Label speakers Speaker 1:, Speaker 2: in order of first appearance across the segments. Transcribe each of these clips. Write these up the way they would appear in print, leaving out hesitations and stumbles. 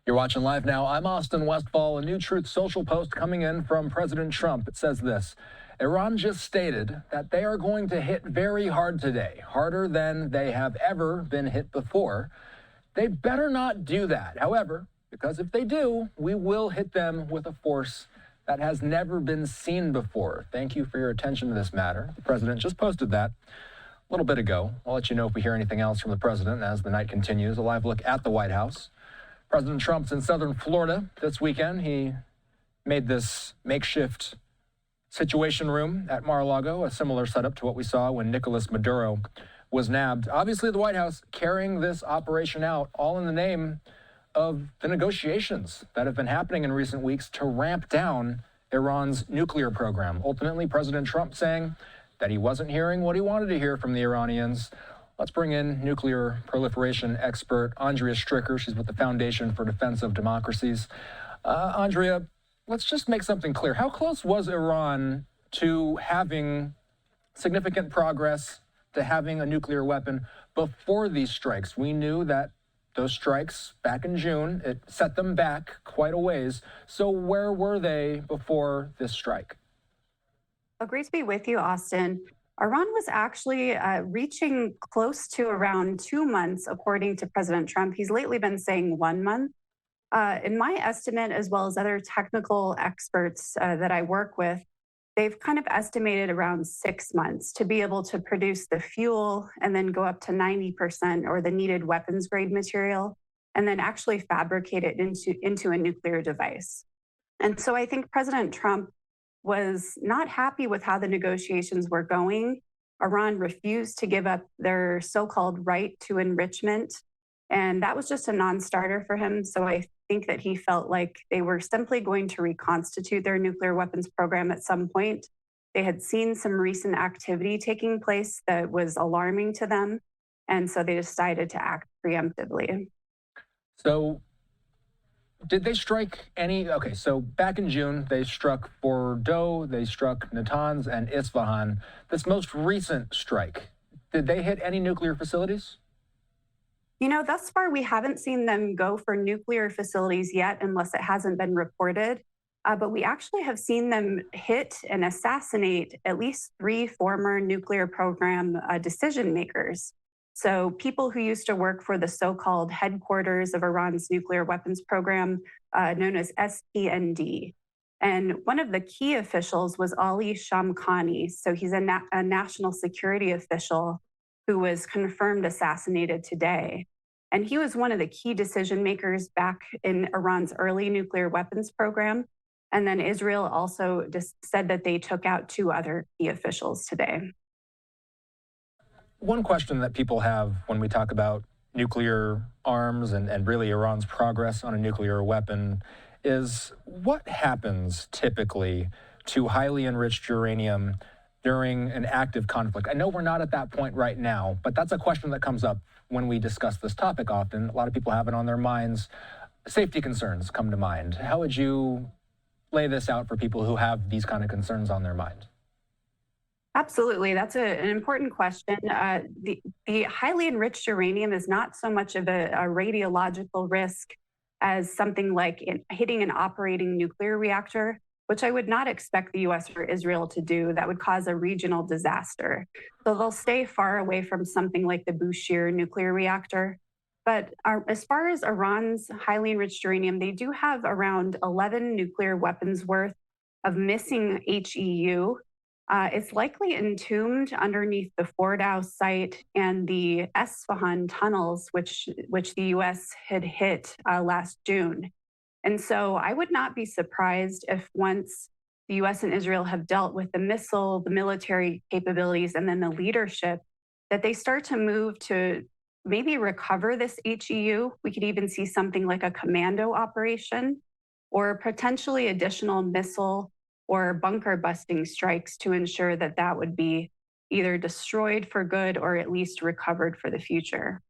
Speaker 1: You're watching Live Now. I'm Austin Westfall. A new Truth Social post coming in from President Trump. It says this: Iran just stated that they are going to hit very hard today, harder than they have ever been hit before. They better not do that. However, because if they do, we will hit them with a force that has never been seen before. Thank you for your attention to this matter. The president just posted that a little bit ago. I'll let you know if we hear anything else from the president as the night continues. A live look at the White House. President Trump's in southern Florida this weekend. He made this makeshift situation room at Mar-a-Lago, a similar setup to what we saw when Nicolas Maduro was nabbed. Obviously, the White House carrying this operation out, all in the name of the negotiations that have been happening in recent weeks to ramp down Iran's nuclear program. Ultimately, President Trump saying that he wasn't hearing what he wanted to hear from the Iranians. Let's bring in nuclear proliferation expert Andrea Stricker. She's with the Foundation for Defense of Democracies. Andrea, let's just make something clear. How close was Iran to having significant progress, to having a nuclear weapon before these strikes? We knew that those strikes back in June, it set them back quite a ways. So where were they before this strike?
Speaker 2: Well, great to be with you, Austin. Iran was actually reaching close to around 2 months, according to President Trump. He's lately been saying 1 month. In my estimate, as well as other technical experts that I work with, they've kind of estimated around 6 months to be able to produce the fuel and then go up to 90% or the needed weapons grade material, and then actually fabricate it into a nuclear device. And so I think President Trump was not happy with how the negotiations were going. Iran refused to give up their so-called right to enrichment, and that was just a non-starter for him. So I think that he felt like they were simply going to reconstitute their nuclear weapons program at some point. They had seen some recent activity taking place that was alarming to them, and so they decided to act preemptively.
Speaker 1: So did they strike any? Okay, so back in June, they struck Fordow, they struck Natanz and Isfahan. This most recent strike, did they hit any nuclear facilities?
Speaker 2: You know, thus far, we haven't seen them go for nuclear facilities yet, unless it hasn't been reported. But we actually have seen them hit and assassinate at least 3 former nuclear program decision makers. So people who used to work for the so-called headquarters of Iran's nuclear weapons program, known as SPND. And one of the key officials was Ali Khamenei. So he's a national security official who was confirmed assassinated today. And he was one of the key decision makers back in Iran's early nuclear weapons program. And then Israel also said that they took out 2 other key officials today.
Speaker 1: One question that people have when we talk about nuclear arms and really Iran's progress on a nuclear weapon is what happens typically to highly enriched uranium during an active conflict? I know we're not at that point right now, but that's a question that comes up when we discuss this topic often. A lot of people have it on their minds. Safety concerns come to mind. How would you lay this out for people who have these kind of concerns on their mind?
Speaker 2: Absolutely. That's an important question. The highly enriched uranium is not so much of a radiological risk as something like hitting an operating nuclear reactor, which I would not expect the U.S. or Israel to do. That would cause a regional disaster. So they'll stay far away from something like the Bushehr nuclear reactor. But as far as Iran's highly enriched uranium, they do have around 11 nuclear weapons worth of missing HEU. It's likely entombed underneath the Fordow site and the Isfahan tunnels, which the U.S. had hit last June. And so I would not be surprised if once the U.S. and Israel have dealt with the missile, the military capabilities, and then the leadership, that they start to move to maybe recover this HEU. We could even see something like a commando operation or potentially additional missile or bunker busting strikes to ensure that that would be either destroyed for good or at least recovered for the future.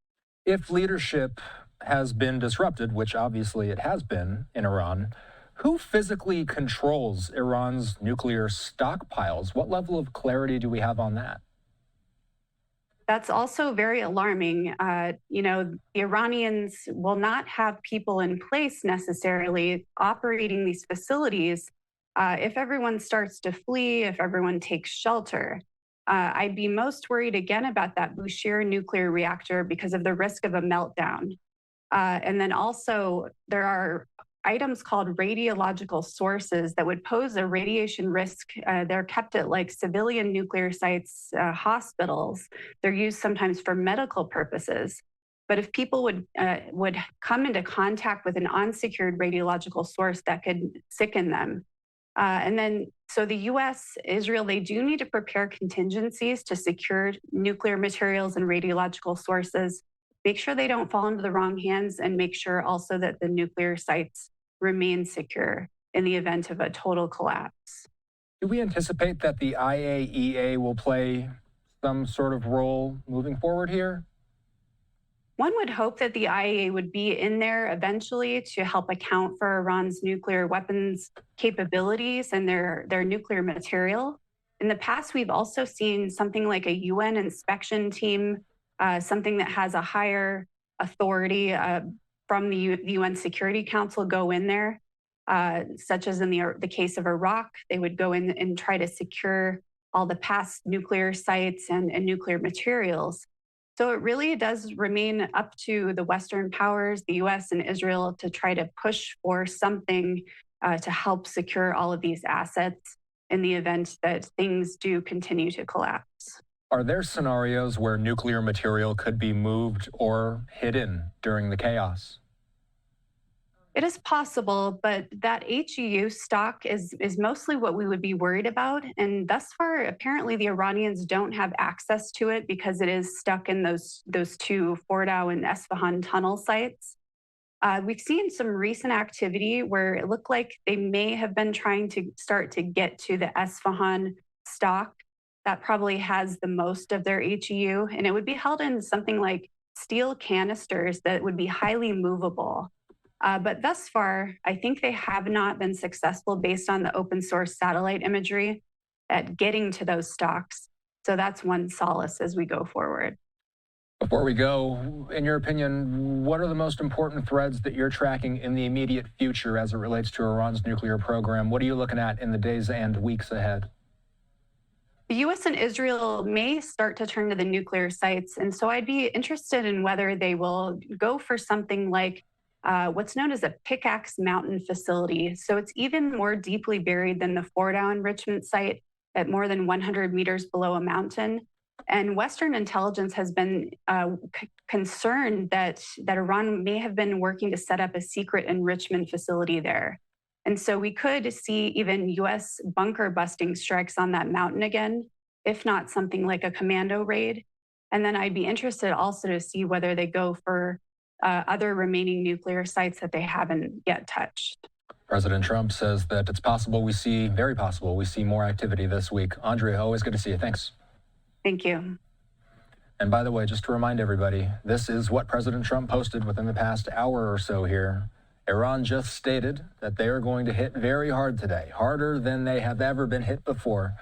Speaker 1: If leadership has been disrupted, which obviously it has been in Iran, who physically controls Iran's nuclear stockpiles? What level of clarity do we have on that?
Speaker 2: That's also very alarming. The Iranians will not have people in place necessarily operating these facilities if everyone starts to flee, if everyone takes shelter. I'd be most worried again about that Bushehr nuclear reactor because of the risk of a meltdown. And then also, there are items called radiological sources that would pose a radiation risk. They're kept at like civilian nuclear sites, hospitals. They're used sometimes for medical purposes. But if people would come into contact with an unsecured radiological source, that could sicken them. So the U.S., Israel, they do need to prepare contingencies to secure nuclear materials and radiological sources. Make sure they don't fall into the wrong hands, and make sure also that the nuclear sites remain secure in the event of a total collapse.
Speaker 1: Do we anticipate that the IAEA will play some sort of role moving forward here?
Speaker 2: One would hope that the IAEA would be in there eventually to help account for Iran's nuclear weapons capabilities and their nuclear material. In the past, we've also seen something like a UN inspection team, something that has a higher authority from the UN Security Council go in there, such as in the case of Iraq. They would go in and try to secure all the past nuclear sites and nuclear materials. So it really does remain up to the Western powers, the US and Israel, to try to push for something to help secure all of these assets in the event that things do continue to collapse.
Speaker 1: Are there scenarios where nuclear material could be moved or hidden during the chaos?
Speaker 2: It is possible, but that HEU stock is mostly what we would be worried about. And thus far, apparently the Iranians don't have access to it because it is stuck in those two Fordow and Esfahan tunnel sites. We've seen some recent activity where it looked like they may have been trying to start to get to the Esfahan stock. That probably has the most of their HEU, and it would be held in something like steel canisters that would be highly movable. But thus far, I think they have not been successful based on the open source satellite imagery at getting to those stocks. So that's one solace as we go forward.
Speaker 1: Before we go, in your opinion, what are the most important threads that you're tracking in the immediate future as it relates to Iran's nuclear program? What are you looking at in the days and weeks ahead?
Speaker 2: The US and Israel may start to turn to the nuclear sites. And so I'd be interested in whether they will go for something like what's known as a Pickaxe Mountain facility. So it's even more deeply buried than the Fordow enrichment site at more than 100 meters below a mountain. And Western intelligence has been concerned that Iran may have been working to set up a secret enrichment facility there. And so we could see even US bunker busting strikes on that mountain again, if not something like a commando raid. And then I'd be interested also to see whether they go for other remaining nuclear sites that they haven't yet touched.
Speaker 1: President Trump says that it's possible very possible we see more activity this week. Andrea, always good to see you. Thanks.
Speaker 2: Thank you.
Speaker 1: And by the way, just to remind everybody, this is what President Trump posted within the past hour or so here. Iran just stated that they are going to hit very hard today, harder than they have ever been hit before.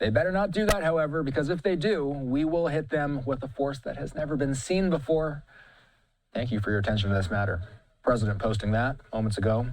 Speaker 1: They better not do that, however, because if they do, we will hit them with a force that has never been seen before. Thank you for your attention to this matter. President posting that moments ago.